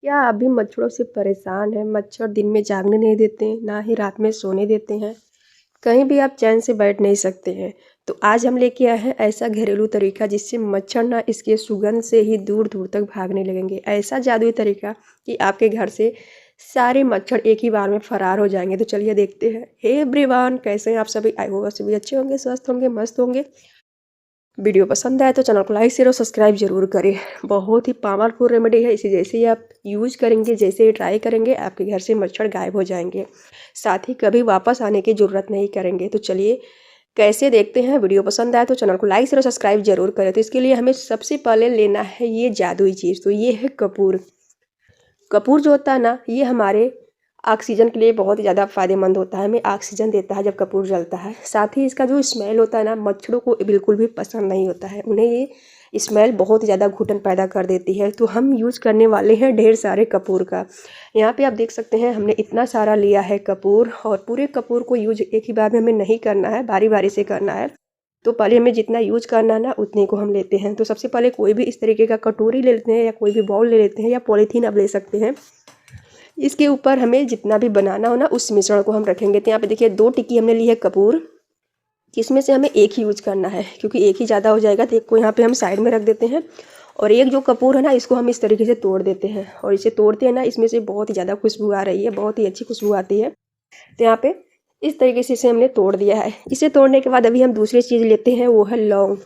क्या आप भी मच्छरों से परेशान हैं? मच्छर दिन में जागने नहीं देते, ना ही रात में सोने देते हैं। कहीं भी आप चैन से बैठ नहीं सकते हैं। तो आज हम लेके आए हैं ऐसा घरेलू तरीका जिससे मच्छर ना इसके सुगंध से ही दूर दूर तक भागने लगेंगे। ऐसा जादुई तरीका कि आपके घर से सारे मच्छर एक ही बार में फरार हो जाएंगे। तो चलिए देखते हैं। हे एवरीवन, कैसे हैं आप सभी? आई होप सभी अच्छे होंगे, स्वस्थ होंगे, मस्त होंगे। वीडियो पसंद आए तो चैनल को लाइक शेयर और सब्सक्राइब जरूर करें। बहुत ही पावरफुल रेमेडी है, इसे जैसे ही आप यूज करेंगे, जैसे ही ट्राई करेंगे, आपके घर से मच्छर गायब हो जाएंगे। साथ ही कभी वापस आने की ज़रूरत नहीं करेंगे। तो चलिए कैसे देखते हैं। वीडियो पसंद आए तो चैनल को लाइक शेयर और सब्सक्राइब जरूर करें। तो इसके लिए हमें सबसे पहले लेना है ये जादुई चीज़। तो ये है कपूर। कपूर जो होता है ना, ये हमारे ऑक्सीजन के लिए बहुत ही ज़्यादा फायदेमंद होता है। हमें ऑक्सीजन देता है जब कपूर जलता है। साथ ही इसका जो स्मेल होता है ना, मच्छरों को बिल्कुल भी पसंद नहीं होता है। उन्हें ये स्मेल बहुत ही ज़्यादा घुटन पैदा कर देती है। तो हम यूज़ करने वाले हैं ढेर सारे कपूर का। यहाँ पे आप देख सकते हैं हमने इतना सारा लिया है कपूर, और पूरे कपूर को यूज एक ही बार में हमें नहीं करना है, बारी बारी से करना है। तो पहले हमें जितना यूज करना है ना, उतने को हम लेते हैं। तो सबसे पहले कोई भी इस तरीके का कटोरी ले लेते हैं, या कोई भी बाउल ले लेते हैं, या पॉलीथीन आप ले सकते हैं। इसके ऊपर हमें जितना भी बनाना हो ना, उस मिश्रण को हम रखेंगे। तो यहाँ पे देखिए 2 टिक्की हमने ली है कपूर। इसमें से हमें एक ही यूज करना है, क्योंकि एक ही ज़्यादा हो जाएगा। तो एक को यहाँ पे हम साइड में रख देते हैं, और एक जो कपूर है ना, इसको हम इस तरीके से तोड़ देते हैं। और इसे तोड़ते हैं ना, इसमें से बहुत ही ज़्यादा खुशबू आ रही है, बहुत ही अच्छी खुशबू आती है। तो यहाँ पे इस तरीके से इसे हमने तोड़ दिया है। इसे तोड़ने के बाद अभी हम दूसरी चीज़ लेते हैं, वो है लौंग।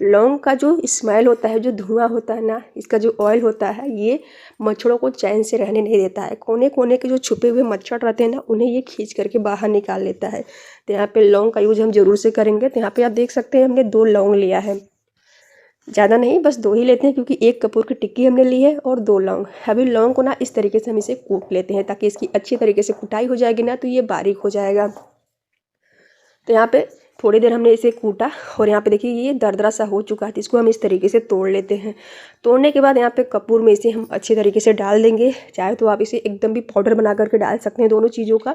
लौंग का जो स्मेल होता है, जो धुआं होता है ना, इसका जो ऑयल होता है, ये मच्छरों को चैन से रहने नहीं देता है। कोने कोने के जो छुपे हुए मच्छर रहते हैं ना, उन्हें ये खींच करके बाहर निकाल लेता है। तो यहाँ पे लौंग का यूज हम जरूर से करेंगे। तो यहाँ पे आप देख सकते हैं हमने 2 लौंग लिया है, ज़्यादा नहीं, बस 2 ही लेते हैं, क्योंकि एक कपूर की टिक्की हमने ली है और 2 लौंग। अभी लौंग को ना इस तरीके से हम इसे कूट लेते हैं, ताकि इसकी अच्छी तरीके से कुटाई हो जाएगी ना, तो ये बारीक हो जाएगा। तो यहाँ पे थोड़ी देर हमने इसे कूटा, और यहाँ पे देखिए ये दरदरा सा हो चुका है। तो इसको हम इस तरीके से तोड़ लेते हैं। तोड़ने के बाद यहाँ पे कपूर में इसे हम अच्छे तरीके से डाल देंगे। चाहे तो आप इसे एकदम भी पाउडर बना करके डाल सकते हैं, दोनों चीज़ों का।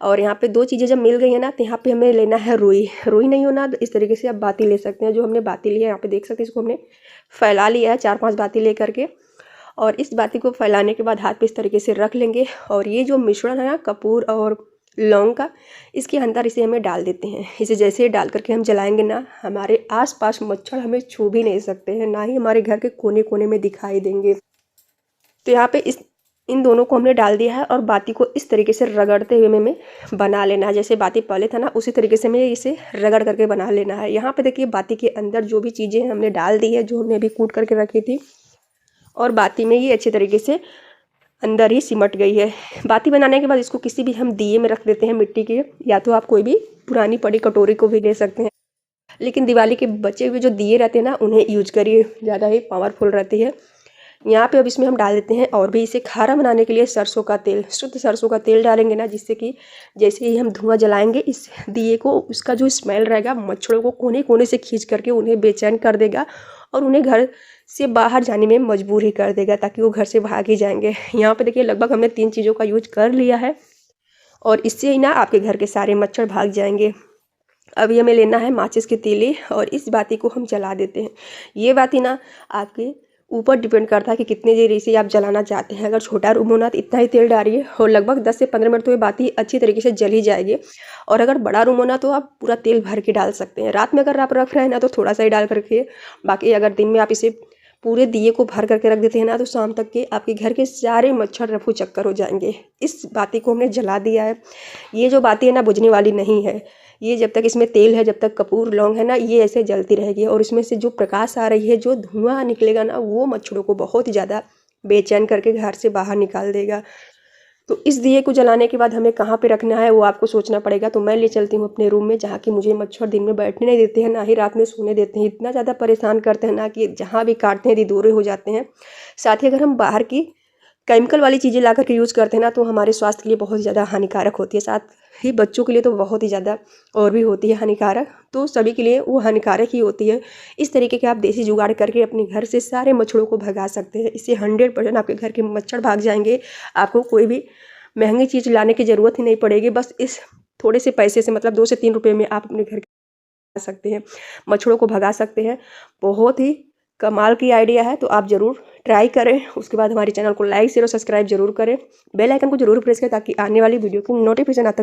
और यहाँ पे 2 चीज़ें जब मिल गई है ना, तो यहाँ पे हमें लेना है रुई। रुई नहीं होना तो इस तरीके से आप बाती ले सकते हैं। जो हमने बाती लिया है, यहाँ पे देख सकते हैं, इसको हमने फैला लिया है 4-5 बाती ले करके। और इस बाती को फैलाने के बाद हाथ पे इस तरीके से रख लेंगे, और ये जो मिश्रण है ना कपूर और लौंग का, इसके अंदर इसे हमें डाल देते हैं। इसे जैसे ही डाल करके हम जलाएंगे ना, हमारे आसपास मच्छर हमें छू भी नहीं सकते हैं, ना ही हमारे घर के कोने कोने में दिखाई देंगे। तो यहाँ पे इन दोनों को हमने डाल दिया है, और बाती को इस तरीके से रगड़ते हुए हमें बना लेना है। जैसे बाती पहले था ना, उसी तरीके से हमें इसे रगड़ करके बना लेना है। यहाँ पे देखिए बाती के अंदर जो भी चीज़ें हमने डाल दी है, जो हमने अभी कूट करके रखी थी, और बाती में ये अच्छे तरीके से अंदर ही सिमट गई है। बाती बनाने के बाद इसको किसी भी हम दिए में रख देते हैं, मिट्टी के, या तो आप कोई भी पुरानी पड़ी कटोरी को भी ले सकते हैं। लेकिन दिवाली के बचे हुए जो दिए रहते हैं ना, उन्हें यूज करिए, ज़्यादा ही पावरफुल रहती है। यहाँ पे अब इसमें हम डाल देते हैं, और भी इसे खारा बनाने के लिए सरसों का तेल, शुद्ध सरसों का तेल डालेंगे ना, जिससे कि जैसे ही हम धुआं जलाएंगे इस दिए को, उसका जो स्मेल रहेगा मच्छरों को कोने कोने से खींच करके उन्हें बेचैन कर देगा, और उन्हें घर से बाहर जाने में मजबूर ही कर देगा, ताकि वो घर से भाग ही जाएंगे। यहाँ पे देखिए लगभग हमने 3 चीज़ों का यूज कर लिया है, और इससे ही ना आपके घर के सारे मच्छर भाग जाएंगे। अभी हमें लेना है माचिस की तीली, और इस बाती को हम जला देते हैं। ये बाती ना आपके ऊपर डिपेंड करता है कि कितने देर इसे आप जलाना चाहते हैं। अगर छोटा रूम होना तो इतना ही तेल डालिए, और लगभग 10 से 15 मिनट तो ये बाती अच्छी तरीके से जल ही जाएगी। और अगर बड़ा रूम होना तो आप पूरा तेल भर के डाल सकते हैं। रात में अगर आप रख रहे हैं ना, तो थोड़ा सा ही डाल करके, बाकी अगर दिन में आप इसे पूरे दिए को भर करके रख देते हैं ना, तो शाम तक के आपके घर के सारे मच्छर रफू चक्कर हो जाएंगे। इस बाती को हमने जला दिया है। ये जो बाती है ना, बुझने वाली नहीं है। ये जब तक इसमें तेल है, जब तक कपूर लौंग है ना, ये ऐसे जलती रहेगी, और इसमें से जो प्रकाश आ रही है, जो धुआं निकलेगा ना, वो मच्छरों को बहुत ही ज़्यादा बेचैन करके घर से बाहर निकाल देगा। तो इस दिए को जलाने के बाद हमें कहाँ पे रखना है, वो आपको सोचना पड़ेगा। तो मैं ले चलती हूँ अपने रूम में, जहाँ कि मुझे मच्छर दिन में बैठने नहीं देते हैं, ना ही रात में सोने देते हैं। इतना ज़्यादा परेशान करते हैं ना, कि जहाँ भी काटते हैं दूर हो जाते हैं। साथ ही अगर हम बाहर की केमिकल वाली चीज़ें ला करके यूज़ करते हैं ना, तो हमारे स्वास्थ्य के लिए बहुत ज़्यादा हानिकारक होती है। साथ ही बच्चों के लिए तो बहुत ही ज़्यादा और भी होती है हानिकारक। तो सभी के लिए वो हानिकारक ही होती है। इस तरीके के आप देसी जुगाड़ करके अपने घर से सारे मच्छरों को भगा सकते हैं। इससे 100% आपके घर के मच्छर भाग जाएंगे। आपको कोई भी महंगी चीज़ लाने की ज़रूरत ही नहीं पड़ेगी। बस इस थोड़े से पैसे से, मतलब 2 से 3 रुपये में आप अपने घर सकते हैं, मच्छरों को भगा सकते हैं। बहुत ही कमाल की आइडिया है, तो आप ज़रूर ट्राई करें। उसके बाद हमारे चैनल को लाइक शेयर और सब्सक्राइब जरूर करें। बेल आइकन को जरूर प्रेस करें ताकि आने वाली वीडियो की नोटिफिकेशन आता